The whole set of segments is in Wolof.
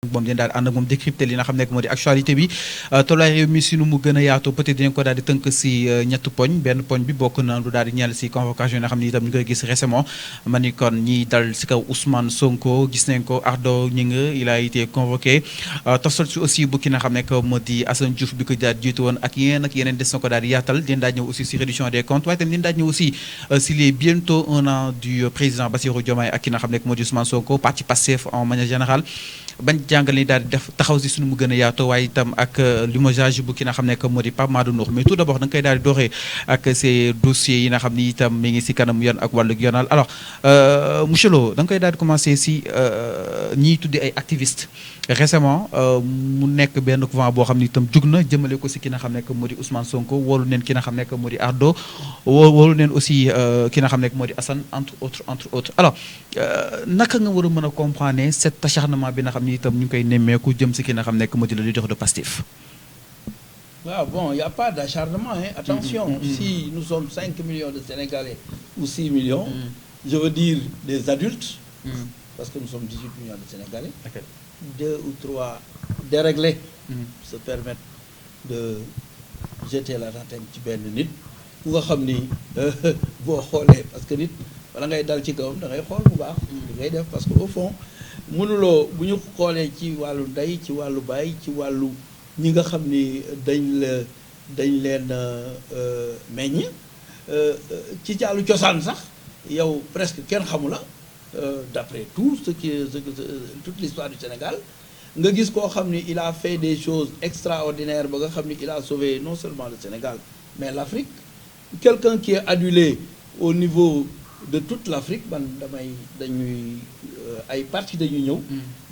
moom dina daal ànd ak moom décrypter li nga xam nekk moo di actualité bi tolluwaay réew mi si nu mu gën a yaatoo peut-être dinañ ko daal di tënk si ñetti poñ benn poñ bi bokk na lu daal di ñeel si convocation yi nga xam ne itam ñu koy gis récemment ma ni kon ñiy dal si kaw Ousmane Sonko gis nañ ko Ardo Gningue il a été convoqué toftal si aussi bu ki nga xam nekk moo di Assane Diouf bi ko daal di jiitu woon ak yeneen des na ko daal di yaatal dina daal ñëw aussi si réduction des comptes waaye tamit dina daal ñëw aussi si les bientôt un an du président Bassirou Diomaye ak ki nga xam nekk moo di Ousmane Sonko parti Pastef en manière générale bañ jàngal ni daal di def taxaw si suñu mu gën a yaatoo waaye itam ak limogeage bu ki nga xam ne moo di Pape Madou Ndour mais tout d'abord da nga koy daal di doxee ak ces dossiers yi nga xam ni itam mi ngi si kanam yoon ak wàllu yoonal alors monsieur Lo da nga koy daal di commencer si ñiy tuddi ay activistes récemment mu nekk benn courant boo xam ni itam jug na jëmale ko si ki nga xam ne moo di Ousmane Sonko woolu neen ki nga xam ne moo di Ardo woolu neen aussi ki nga xam ne moo di Assane entre autres alors naka nga war a mën a comprendre cet acharnement bi nga xam ni itam ñu ngi koy nemmeeku jëm si ki nga xam ne moo di le leader de Pastef. waaw bon il y a pas d'acharnement hein. Attention, si nous sommes 5 millions de Sénégalais ou 6 millions, je veux dire des adultes, parce que nous sommes 18 millions de Sénégalais, Okay. 2 ou 3 déréglés se permettent de jeter la tantème ci benn nit ku nga xam ni boo xoolee parce que nit wala ngay dal ci kawam da ngay xool bu baax li ngay def parce que au fond mënuloo bu ñu xoolee ci wàllu ndey ci wàllu baay ci wàllu ñi nga xam ni dañ leen meññ ci jàllu cosaan sax yow presque kenn xamu la d'après tout toute l'histoire du Sénégal nga gis koo xam ni il a fait des choses extraordinaires ba nga xam ni il a sauvé non seulement le Sénégal mais l'Afrique quelqu'un qui est adulé au niveau de toute l'Afrique man dañuy ay parti dañuy ñëw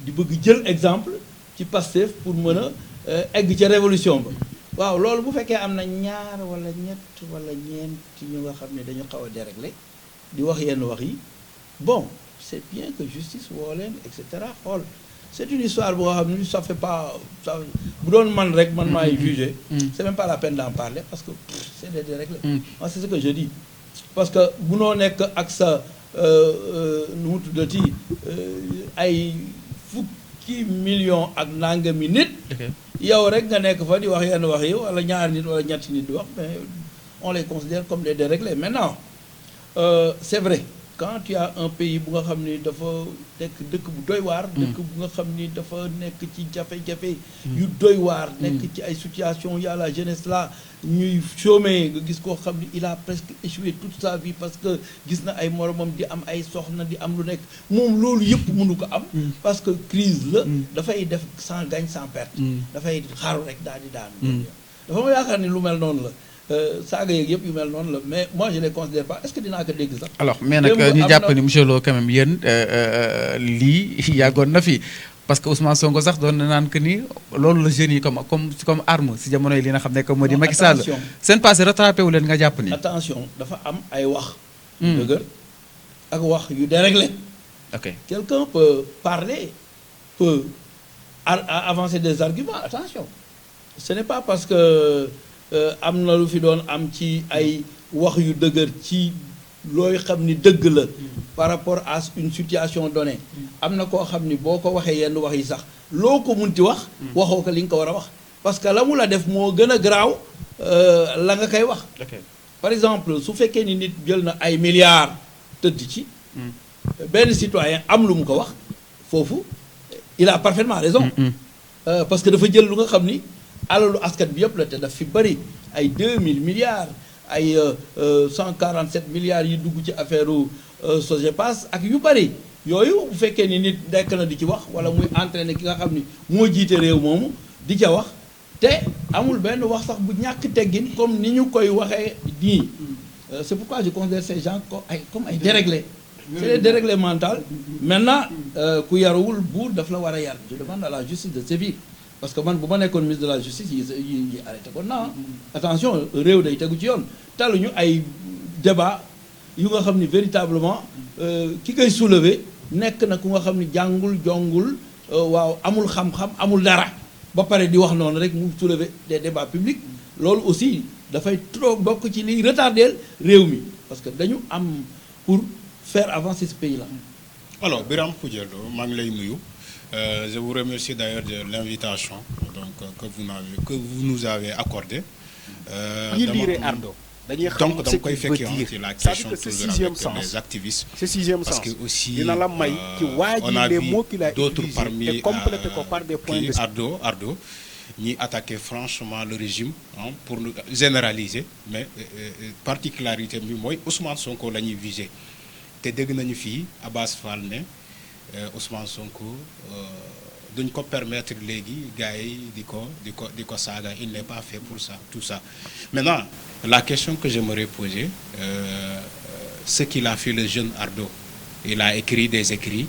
di bëgg jël exemple ci Pastef pour mën a egg ca révolution ba waaw loolu bu fekkee am na ñaar wala ñett wala ñeent ñu nga xam ne dañu xaw a déréglé di wax yenn wax yi bon c'est bien que justice woo leen et cetera xool c'est une histoire boo xam ne ça fait pas ça bu doon man rek man maay juger c'est même pas la peine d'en parler parce que c'est des déréglés moi c'est ce que je dis parce que bu noo nekk ak sa nu mu tuddati ay fukki millions ak nangami nit yow rek nga nekk fa di wax yenn wax yi wala ñaari nit wala ñetti nit di wax mais on les considère comme des déréglés maintenant c'est vrai quand tu as un pays bu nga xam ni dafa nekk dëkk bu doy waar dëkk bu nga xam ni dafa nekk ci jafe-jafe yu doy waar nekk ci ay situation y a la jeunesse là ñuy chômer nga gis koo xam ni il a presque échoué toute sa vie parce que gis na ay moromam di am ay soxna di am lu nekk moom loolu yëpp mënu ko am parce que crise la dafay def sans gagne sans perte dafay xaaru rek daal di daanu dafa ma yaakaar ni lu mel noonu la saaga yeeg yëpp yu mel noonu la mais moi je les considère pas est-ce que dinaa ko dégg sax. alors mais nag ñu jàpp ni monsieur Lo quand même yéen lii yàggoon na fi parce que Ousmane Sonko sax doon na naan que ni loolu la jeunes yi comme arme si jamono yi li nga xam ne que moo di Macky Sall seen passé rattrapé wu leen nga jàpp ni. attention dafa am ay wax. dëgër ak wax yu déréglé. ok quelqu'un peut parler peut avancer des arguments attention ce n'est pas parce que. am na lu fi doon am ci ay wax yu dëgër ci looy xam ni dëgg la par rapport à une situation donnée am na koo xam ni boo ko waxee yenn wax yi sax loo ko munti wax waxoo ko li nga ko war a wax parce que la mu la def moo gën a garaaw la nga koy wax par exemple su fekkee ni nit jël na ay milliards tëdd ci benn citoyen am lu mu ko wax foofu il a parfaitement raison parce que dafa jël lu nga xam ni alalu askan bi yëpp la te daf fi bëri ay 2000 milliards ay 147 milliards yi dugg ci affaire Sogépas ak yu bëri yooyu bu fekkee ni nit nekk na di ci wax wala muy entraîner ki nga xam ni moo jiite réew moomu di ca wax te amul benn wax sax bu ñàkk teggin comme ni ñu koy waxee nii c'est pourquoi je considère ces gens comme ay déréglés c'est des déréglés mentaux maintenant ku yarawul buur daf la war a yar je demande à la justice de sévir parce que man bu ma nekkoon ministre de la justice yi arrêté ko non attention réew day tegu ci yoon taluñu ay débat yu nga xam ni véritablement ki koy soulever nekk na ku nga xam ni jàngul jongul waaw amul xam-xam amul dara ba pare di wax noonu rek mu soulever des débats publics loolu aussi dafay trop bokk ci liy retardeel réew mi parce que dañu am pour faire avancer ce pays là. alors Birame Khoudia Lo maa ngi lay nuyu Je vous remercie d'ailleurs de l'invitation donc, que vous nous avez accordée. Qui dirait Ardo? Donc, quoi fait la question toujours avec les activistes. C'est sixième parce sens. que aussi, on a vu vu d'autres parmi par des points de Ardo, ni attaquer franchement le régime pour nous généraliser, mais particularité moi Ousmane Sonko l'a visé. Te dégg nañu fi Abass Fall ne Ousmane Sonko duñ ko permettre légui gaay diko saga, il n'est pas fait pour ça, tout ça. Maintenant, la question que j'aimerais poser, ce qu'il a fait le jeune Ardo, il a écrit des écrits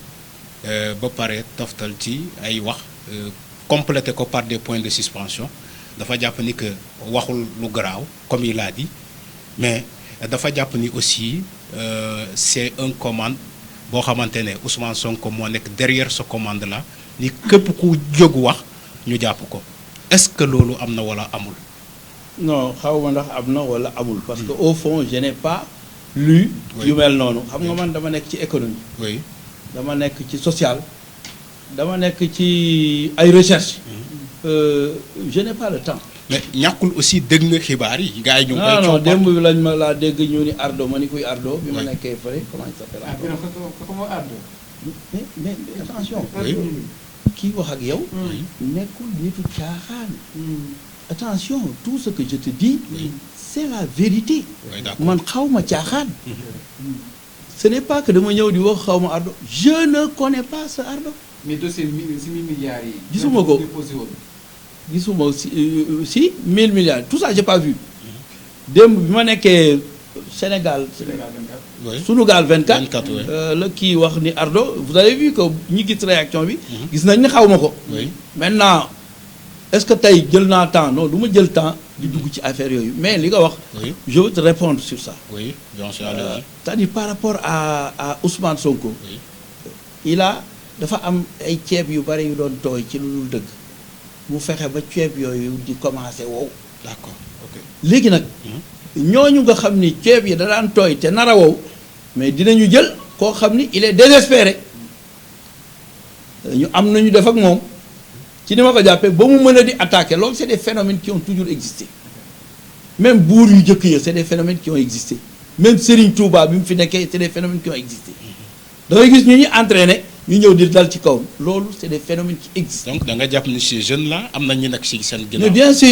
ba paré toftal ci ay wax complété ko par des points de suspension. Dafa japp ni que waxul lu graw comme il a dit, mais dafa japp ni aussi c'est un commande bo xamantene Ousmane Sonko mo nek derrière ce commande là ni képp ku jog wax ñu japp ko. Est-ce que lolu amna wala amul? Non, xawma ndax amna wala amul parce que au fond je n'ai pas lu yu mel noonu xam nga man dama nek ci économie. Oui. Dama nek ci social. Dama nek ci ay recherche. Je n'ai pas le temps. Mais ñakul aussi dégg nga xibaar yi gaay ñu koy non démb bi lañ ma la dégg ñu ni Ardo ma ni kuy Ardo bi ma nekkee fële comment il s'appelle Ardo. Mais attention. Kii wax ak yow nekkul nitu caaxaan. Attention, tout ce que je te dis, c'est la vérité. Man xawma caaxaan. Ce n'est pas que dama ñëw di wax xawma Ardo. Je ne connais pas ce Ardo. Mais dossier 6 000 milliards yi. Gisuma ko. Gisuma si 1000 milliards. Tout ça j'ai pas vu. Démb bi ma nekkee Sénégal 24 le kii wax ni Ardo, vous avez vu que ñi gis réaction bi gis nañ ni xawma ko. Maintenant est-ce que tey jël naa temps? Non, du ma jël temps di dugg ci affaire yooyu mais li nga wax je veux te répondre sur ça. Oui, bien sûr. C'est-à-dire par rapport à Ousmane Sonko, il a dafa am ay ceeb yu bari yu doon tooy ci lu dul dëgg mu fexe ba ceeb yooyu di commencé wow. D'accord, ok. Léegi nag ñooñu nga xam ni ceeb yi da daan tooy te nar a wow mais dinañu jël koo xam ni il est désespéré ñu am nañu def ak moom ci ni ma ko jàppee ba mu mën a di attaquer loolu c'est des phénomènes qui ont toujours existé. Même buur yu jëkk yi c'est des phénomènes qui ont existé. Même Serigne Touba bi mu fi nekkee c'est des phénomènes qui ont existé. da ngay gis ñu ñuy entraîner ñu ñëw di dal ci kaw loolu c'est des phénomènes qui existent. Donc da nga jàpp ni ces jeunes là am na ñu nekk ci seen ginnaaw. Mais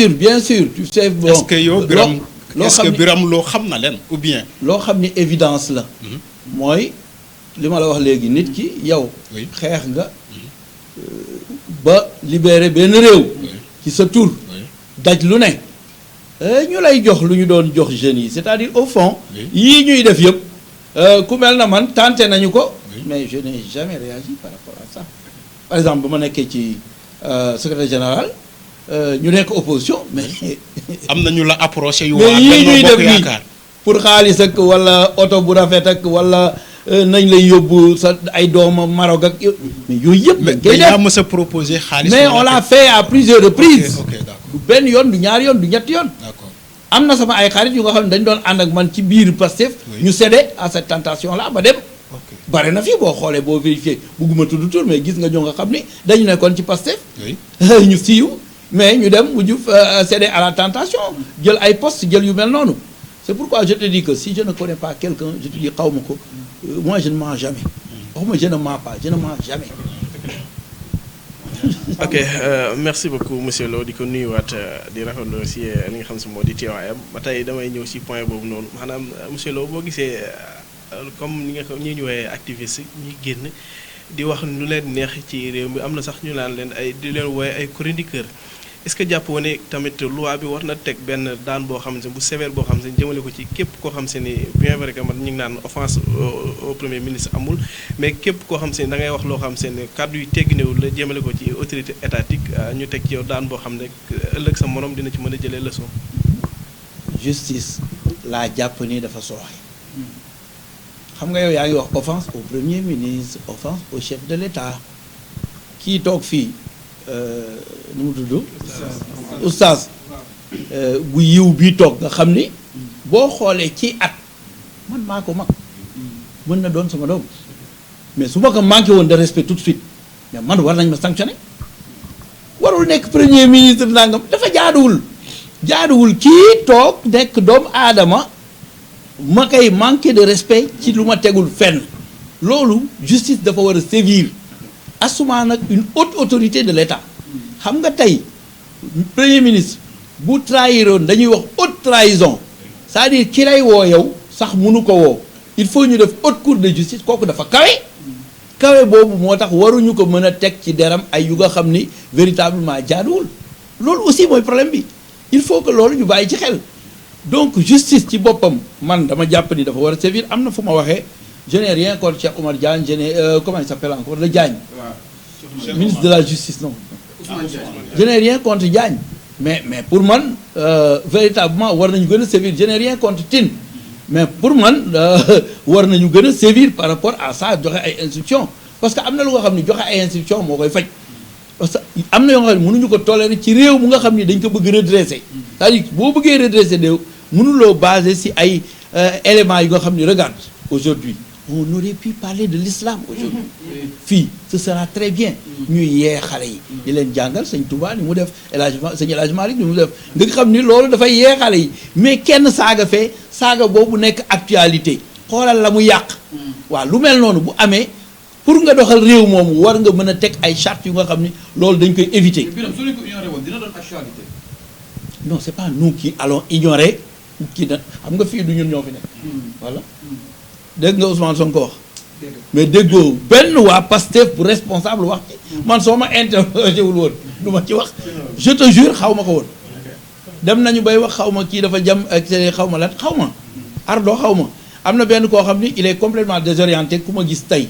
bien sûr tu sais bon. Est-ce que yow Biram loo xam na leen ou bien. loo xam ni évidence la. mooy li ma la wax léegi nit ki yow. xeex nga ba libérer benn réew. ci sa tur. daj lu ne. ñu lay jox lu ñu doon jox jeunes yi c'est-à-dire au fond. yii ñuy def yëpp. ku mel na man tenté nañu ko. mais je n'ai jamais réagi par rapport à ça. Par exemple ba ma nekkee ci secrétaire général ñu nekk opposition mais. am na ñu la approché yu mais waa yii ñuy def Bokk nii Yaakaar pour xaalis ak wala oto bu rafet ak wala nañ lay yóbbu sa ay doomam Maroc ak mais yooyu yëpp. mais dañ koy yaa def mës a proposé xaalis. mais on l'a fait à plusieurs reprises. ok d'accord du benn yoon du ñaari yoon du ñetti yoon. d'accord am na sama ay xarit yu nga xam ne dañ doon ànd ak man ci biir Pastef. ñu cédé à cette tentation là ba dem. bare na fi boo xoolee boo vérifié bugguma tudd tur mais gis nga ñoo nga xam ni dañu nekkoon ci Pastef. ñu siiw mais ñu dem mujj cédé à la tentation jël ay poste jël yu mel noonu. C'est pourquoi je te dis que si je ne connais pas quelqu'un je te dis xaw ma ko moi je ne mens jamais. waxuma je ne mens pas je ne mens jamais. ok merci beaucoup monsieur Lo di ko nuyuwaat di rafetlu si li nga xam si moo di teewaayam ba tey damay ñëw si point boobu noonu maanaam monsieur Lo boo gisee comme ni nga ko ñuy ñëwee activiste ñuy génn di wax nu leen neex ci réew mi am na sax ñu naan leen ay di leen wooye ay chroniqueur est-ce que jàpp ne tamit loi bi war na teg benn daan boo xam ne bu sévère boo xam ne jëmale ko ci képp koo xam se ni bien vrai que man ñu ngi naan offense au premier ministre amul mais képp koo xam se ni da ngay wax loo xam se ne kàddu yu tegginewul la jëmale ko ci autorité étatique ñu teg ci yow daan boo xam ne ëllëg sa morom dina ci mën a jëlee leçon. Justice laa jàpp ni dafa sooxe xam nga yow yaa ngi wax offense au premier ministre offense au chef de l'État kii toog fii nu mu tudd oustaz bu yiw bii toog nga xam ni boo xoolee ci at man maa ko mag mën na doon sama doom mais su ma ko manqué woon de respect tout de suite mais man war nañ ma sanctionner warul nekk premier ministre nangam dafa jaaduwul kii toog nekk doomu aadama ma koy manquer de respect ci lu ma tegul fenn loolu justice dafa war a sévir assumant nag une haute autorité de l'État xam nga tey premier ministre bu trahiroon dañuy wax haute trahison c'est-à-dire ki lay woo yow sax mënu ko woo il faut ñu def haute cour de justice kooku dafa kawe boobu moo tax waruñu ko mën a teg ci deram ay yu nga xam ni véritablement jaaduwul loolu aussi mooy problème bi il faut que loolu ñu bàyyi ci xel donc justice ci boppam man dama jàpp ni dafa war a sévir am na fu ma waxee je n'ai rien contre Cheikh Oumar Diagne je n'ai comment il s'appelle encore le Diagne ministre de la justice non je n'ai rien contre Diagne mais pour man véritablement war nañu gën a sévir je n'ai rien contre Tine mais pour man war nañu gën a sévir par rapport à ça joxe ay instructions parce que am na lu nga xam ni joxe ay instructions moo koy faj parce que am na yoo xam ne mënuñu ko tolérer ci réew mu nga xam ni dañ ko bëgg redresser c'est-à-dire boo bëggee redresser réew mënuloo baser si ay éléments yi nga xam ni regarde aujourd'hui on aurait pu parler de l'islam aujourd'hui fii ce sera très bien ñuy yee xale yi di leen jàngal sëñ Touba ni mu def sëñ El Hadj Malick ni mu def nga xam ni loolu dafay yee xale yi mais kenn saaga fee saaga boobu nekk actualité xoolal la mu yàq waaw lu mel noonu bu amee pour nga doxal réew moomu war nga mën a teg ay chartes yu nga xam ni loolu dañ koy éviter non c'est pas nous qui allons ignorer kii na xam nga fii du ñun ñoo fi nekk voilà dégg nga Ousmane Sonko wax mais déggoo benn waa Pastef bu responsable wax ci man soo ma interrogé wul woon du ma ci wax je te jure xaw ma ko woon dem nañu bay wax xaw ma kii dafa jam ak xaw ma lan xaw ma ardo xaw ma am na benn koo xam ni il est complètement désorienté ku ma gis tey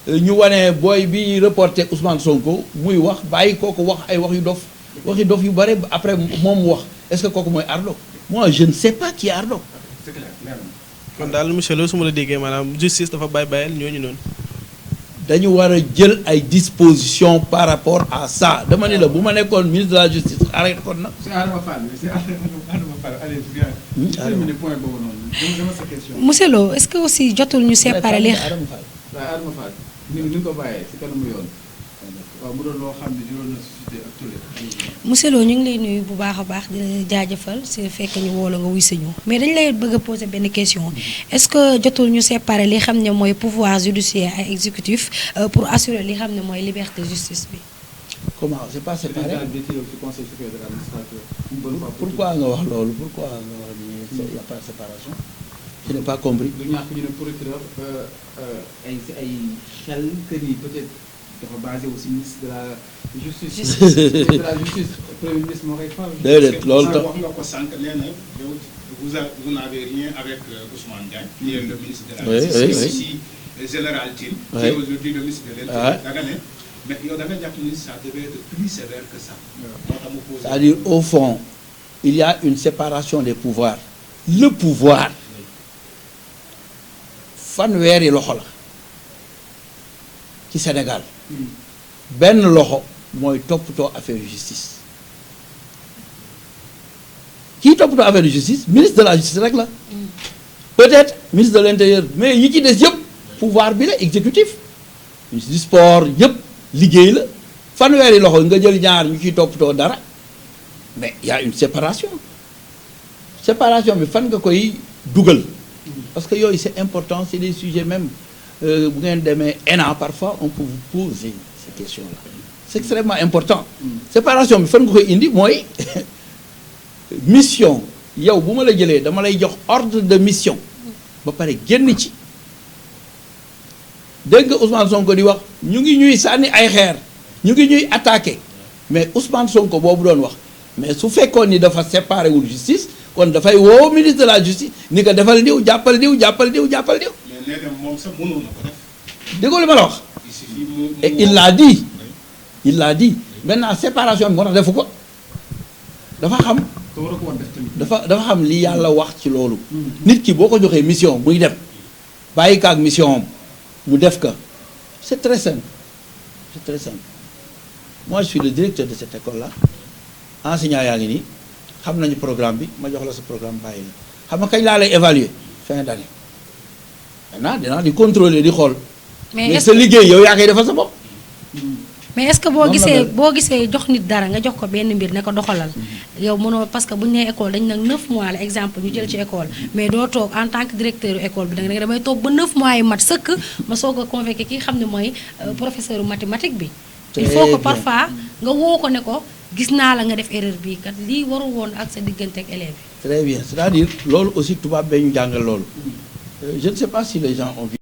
ñu wane booy bi reporté Ousmane Sonko muy wax bàyyi kooku wax ay waxi dof yu bare après moom mu wax est-ce que kooku mooy ardo moi je ne sais pas qui est ardo kon daal monsieur Lo su ma la déggee maanaam justice dafa bàyyil ñooñu noonu. dañu war a jël ay dispositions par rapport à ça dama ne la bu ma nekkoon ministre de la justice arrêté kon na. monsieur Lo est-ce que aussi jotul ñu séparer li. monsieur Lo ñu ngi lay nuyu bu baax a baax di la jaajëfal si fekk ñu woo la nga wuy sañu mais dañu lay bëgg a poser benn question est-ce que jotul ñu séparer li xam ne mooy pouvoir judiciaire ak exécutif pour assurer li xam ne mooy liberté justice bi. comment c'est pas séparé pourquoi nga wax loolu pourquoi nga wax ni y a pas de séparation je n'ai pas compris. du ñàkk ñu ne procureur ay xel que ni peut-être dafa basé aussi ministre de la justice. de la justice premier ministre moo koy fal. déedéet loolu tam wax nga ko sànq nee na yow vous n'avez rien avec Ousmane Diagne. qui est le ministre de la justice. oui aussi général Tine. qui est aujourd'hui le ministre de l'Intérieur. da nga ne mais yow da nga jàpp ni ça devait être plus sévère que ça. moo tax mu posé. c'est-à-dire au fond il y a une séparation des pouvoirs. le pouvoir fanweeri loxo la ci Sénégal. benn loxo mooy toppatoo affaire justice kii toppatoo affaire justice ministre de la justice rek la peut-être ministre de l'intérieur mais yi ci des yëpp pouvoir bi la exécutif ministre du sport yëpp liggéey la fanweeri loxo nga jël ñaar ñu ciy toppatoo dara mais y a une séparation bi fan nga koy dugal parce que yooyu c'est important c'est des sujets même bu ngeen demee ENA parfois on peut vous poser ces questions-là c'est extrêmement important séparation bi fan nga koy indi mooy mission yow bu ma la jëlee dama lay jox ordre de mission ba pare génn ci dégg nga Ousmane Sonko di wax ñu ngi ñuy sànni ay xeer ñu ngi ñuy attaqué mais Ousmane Sonko boobu doon wax mais su fekkoon ni dafa séparé wul justice kon dafay woo ministre de la justice ni ko defal diw jàppal diw jàppal diw jàppal diw. mais nee na moom sax mënoon na ko def. déggoo li ma la wax. et il l'a dit maintenant séparation bi moo tax defu ko dafa xam. dafa xam li yàlla wax ci loolu. nit ki boo ko joxee mission muy dem bàyyi ko ak mission am mu def ko c'est très simple moi je suis le directeur de cette école là enseignant yaa ngi nii xam nañu programme bi ma jox la sa programme bàyyi la xam nga kañ laa lay évaluer fin d'année maintenant dinaa di contrôler di xool. mais sa liggéey yow yaa koy defal sa bopp. mais est-ce que boo gisee jox nit dara nga jox ko benn mbir ne ko doxalal yow mënoo parce que bu ñu nee école dañ nag 9 mois la exemple ñu jël ci école mais doo toog en tant que directeur école bi da nga damay toog ba 9 mois yi mat sëkk ma soog a convoqué ki xam ne mooy professeur mathématique bi il faut que parfois nga woo ko ne ko gis naa la nga def erreur bii kat lii warul woon ak sa diggante ak élèves yi. Très bien, c'est-à-dire loolu aussi tubaab bee ñu jàngal loolu je ne sais pas si les gens ont vu.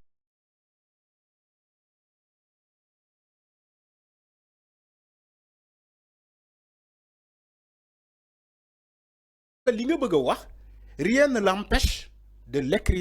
li nga bëgg a wax rien ne l'empêche de l'écrire